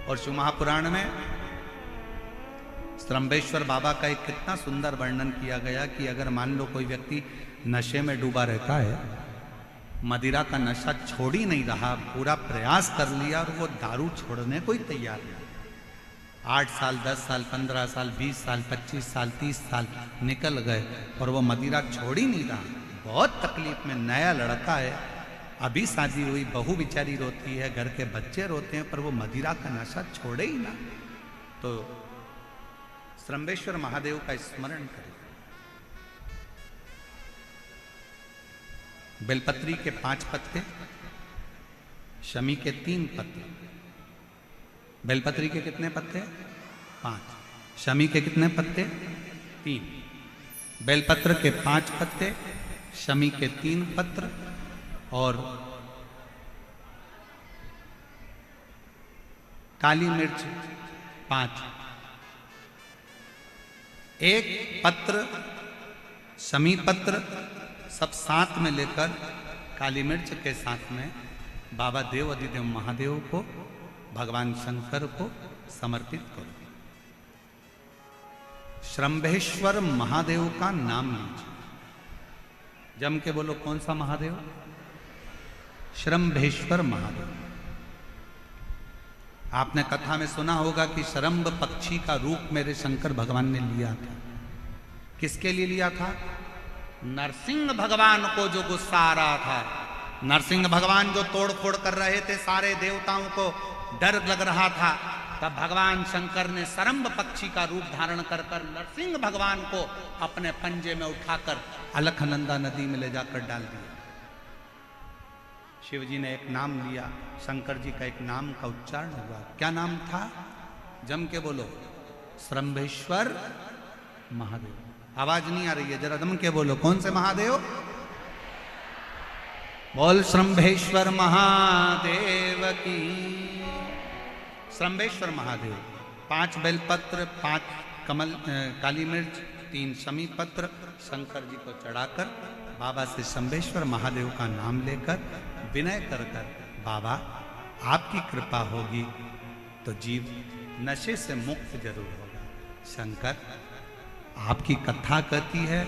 और शिव महापुराण में श्रम्भेश्वर बाबा का एक कितना सुंदर वर्णन किया गया कि अगर मान लो कोई व्यक्ति नशे में डूबा रहता है, मदिरा का नशा छोड़ ही नहीं रहा, पूरा प्रयास कर लिया और वो दारू छोड़ने को ही तैयार नहीं, 8 साल 10 साल 15 साल 20 साल 25 साल 30 साल निकल गए और वो मदिरा छोड़ ही नहीं रहा, बहुत तकलीफ में, नया लड़का है, अभी शादी हुई, बहू बेचारी रोती है, घर के बच्चे रोते हैं, पर वो मदिरा का नशा छोड़े ही ना। तो श्रम्भेश्वर महादेव का स्मरण करें। बेलपत्री के 5 पत्ते, शमी के 3 पत्ते। बेलपत्री के कितने पत्ते? 5। शमी के कितने पत्ते? 3। बेलपत्र के 5 पत्ते, शमी के 3 पत्र और काली मिर्च 5। एक पत्र, शमी पत्र सब साथ में लेकर काली मिर्च के साथ में बाबा देव अधिदेव महादेव को, भगवान शंकर को समर्पित करो। श्रम्भेश्वर महादेव का नाम लीजिए, जम के बोलो, कौन सा महादेव? श्रम्भेश्वर महादेव। आपने कथा में सुना होगा कि शरम्भ पक्षी का रूप मेरे शंकर भगवान ने लिया था। किसके लिए लिया था? नरसिंह भगवान को जो गुस्सा आ रहा था, नरसिंह भगवान जो तोड़ फोड़ कर रहे थे, सारे देवताओं को डर लग रहा था, तब भगवान शंकर ने शरम्भ पक्षी का रूप धारण कर नरसिंह भगवान को अपने पंजे में उठाकर अलखनंदा नदी में ले जाकर डाल दिया। शिव जी ने एक नाम लिया, शंकर जी का एक नाम का उच्चारण हुआ। क्या नाम था? जम के बोलो, श्रम्भेश्वर महादेव। आवाज नहीं आ रही है, जरा दम के बोलो, कौन से महादेव? बोल श्रम्भेश्वर महादेव की। श्रम्भेश्वर महादेव, 5 बेलपत्र, 5 कमल काली मिर्च, 3 शमी पत्र शंकर जी को चढ़ाकर बाबा से श्रम्भेश्वर महादेव का नाम लेकर विनय कर बाबा आपकी कृपा होगी तो जीव नशे से मुक्त जरूर होगा। शंकर, आपकी कथा कहती है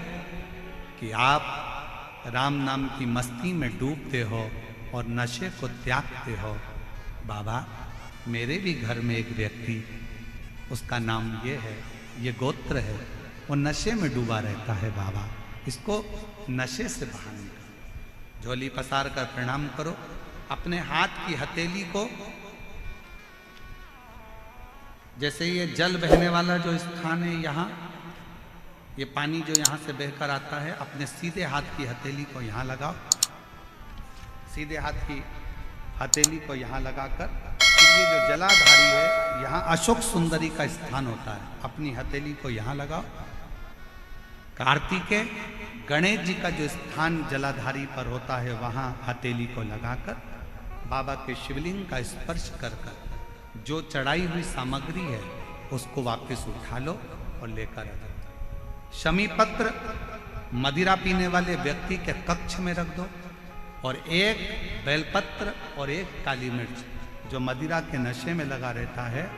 कि आप राम नाम की मस्ती में डूबते हो और नशे को त्यागते हो। बाबा, मेरे भी घर में एक व्यक्ति, उसका नाम ये है, ये गोत्र है, वो नशे में डूबा रहता है। बाबा, इसको नशे से बाहर निकालो। झोली पसार कर प्रणाम करो, अपने हाथ की हथेली को, जैसे ये जल बहने वाला जो स्थान है यहाँ, ये पानी जो यहाँ से बहकर आता है, अपने सीधे हाथ की हथेली को यहाँ लगाओ, सीधे हाथ की हथेली को यहाँ लगाकर, ये जो जलाधारी है, यहाँ अशोक सुंदरी का स्थान होता है, अपनी हथेली को यहाँ लगाओ। कार्तिकेय गणेश जी का जो स्थान जलाधारी पर होता है, वहाँ हथेली को लगाकर बाबा के शिवलिंग का स्पर्श कर कर जो चढ़ाई हुई सामग्री है उसको वापस उठा लो और लेकर आ जाओ। शमी पत्र मदिरा पीने वाले व्यक्ति के कक्ष में रख दो, और एक बेलपत्र और एक काली मिर्च जो मदिरा के नशे में लगा रहता है,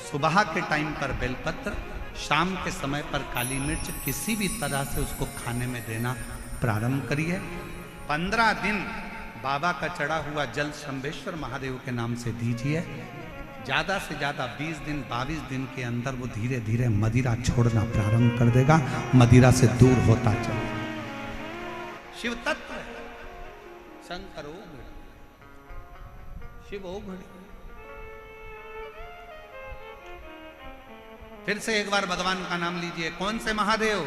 सुबह के टाइम पर बेलपत्र, शाम के समय पर काली मिर्च, किसी भी तरह से उसको खाने में देना प्रारंभ करिए। 15 दिन बाबा का चढ़ा हुआ जल श्रम्भेश्वर महादेव के नाम से दीजिए। ज़्यादा से ज़्यादा 20 दिन 22 दिन के अंदर वो धीरे धीरे मदिरा छोड़ना प्रारंभ कर देगा, मदिरा से दूर होता चले। शिव तत्व है, शंकर ओघड़, शिव ओघड़। फिर से एक बार भगवान का नाम लीजिए। कौन से महादेव?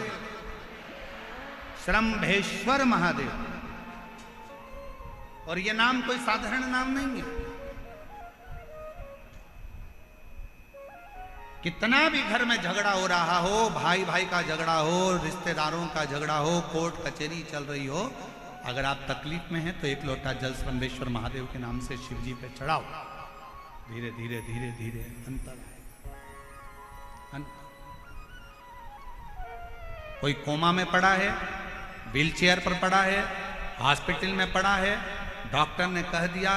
श्रम्भेश्वर महादेव। और ये नाम कोई साधारण नाम नहीं है। कितना भी घर में झगड़ा हो रहा हो, भाई भाई का झगड़ा हो, रिश्तेदारों का झगड़ा हो, कोर्ट कचहरी चल रही हो, अगर आप तकलीफ में हैं तो एक लोटा जल श्रम्भेश्वर महादेव के नाम से शिव जी पे चढ़ाओ। धीरे धीरे धीरे धीरे अंतर। कोई कोमा में पड़ा है, व्हीलचेयर पर पड़ा है, हॉस्पिटल में पड़ा है, डॉक्टर ने कह दिया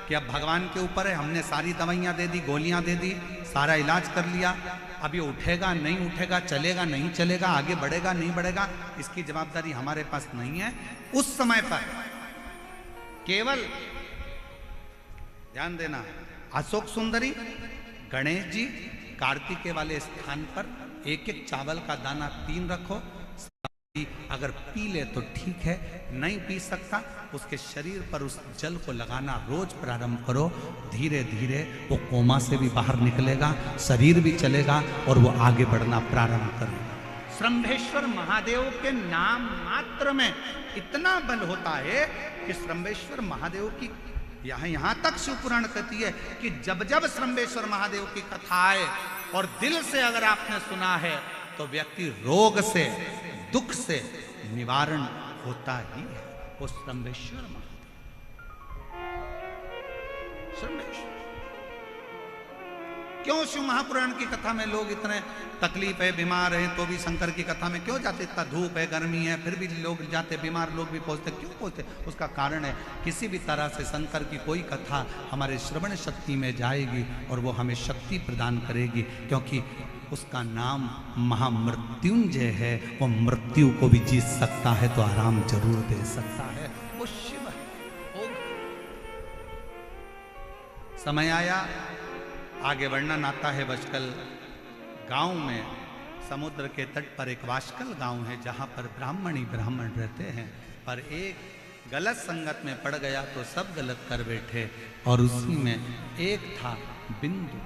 कि अब भगवान के ऊपर है, हमने सारी दवाइयां दे दी, गोलियां दे दी, सारा इलाज कर लिया, अब ये उठेगा नहीं उठेगा, चलेगा नहीं चलेगा, आगे बढ़ेगा नहीं बढ़ेगा, इसकी जवाबदारी हमारे पास नहीं है। उस समय पर केवल ध्यान देना, अशोक सुंदरी, गणेश जी, कार्तिकेय वाले स्थान पर एक एक चावल का दाना 3 रखो। अगर पी ले तो ठीक है, नहीं पी सकता उसके शरीर पर उस जल को लगाना रोज प्रारंभ करो। धीरे धीरे वो कोमा से भी बाहर निकलेगा, शरीर भी चलेगा और वो आगे बढ़ना प्रारंभ करेगा। श्रंभेश्वर महादेव के नाम मात्र में इतना बल होता है कि श्रंभेश्वर महादेव की यहां तक शिवपुराण कहती है कि जब जब श्रंभेश्वर महादेव की कथा आए और दिल से अगर आपने सुना है तो व्यक्ति रोग से, दुख से निवारण होता ही है। वो श्रंभेश्वर महादेव, श्रंभेश्वर। क्यों शिव महापुराण की कथा में लोग इतने तकलीफ है, बीमार हैं तो भी शंकर की कथा में क्यों जाते? इतना धूप है, गर्मी है, फिर भी लोग जाते, बीमार लोग भी पहुंचते, क्यों पहुंचते? उसका कारण है किसी भी तरह से शंकर की कोई कथा हमारे श्रवण शक्ति में जाएगी और वो हमें शक्ति प्रदान करेगी, क्योंकि उसका नाम महामृत्युंजय है। वो मृत्यु को भी जीत सकता है तो आराम जरूर दे सकता है, वो शिव है। समय आया, आगे वर्णन आता है। बचकल गांव में समुद्र के तट पर एक वाशकल गांव है जहां पर ब्राह्मण ही ब्राह्मण रहते हैं, पर एक गलत संगत में पड़ गया तो सब गलत कर बैठे। और उसी में एक था बिंदु,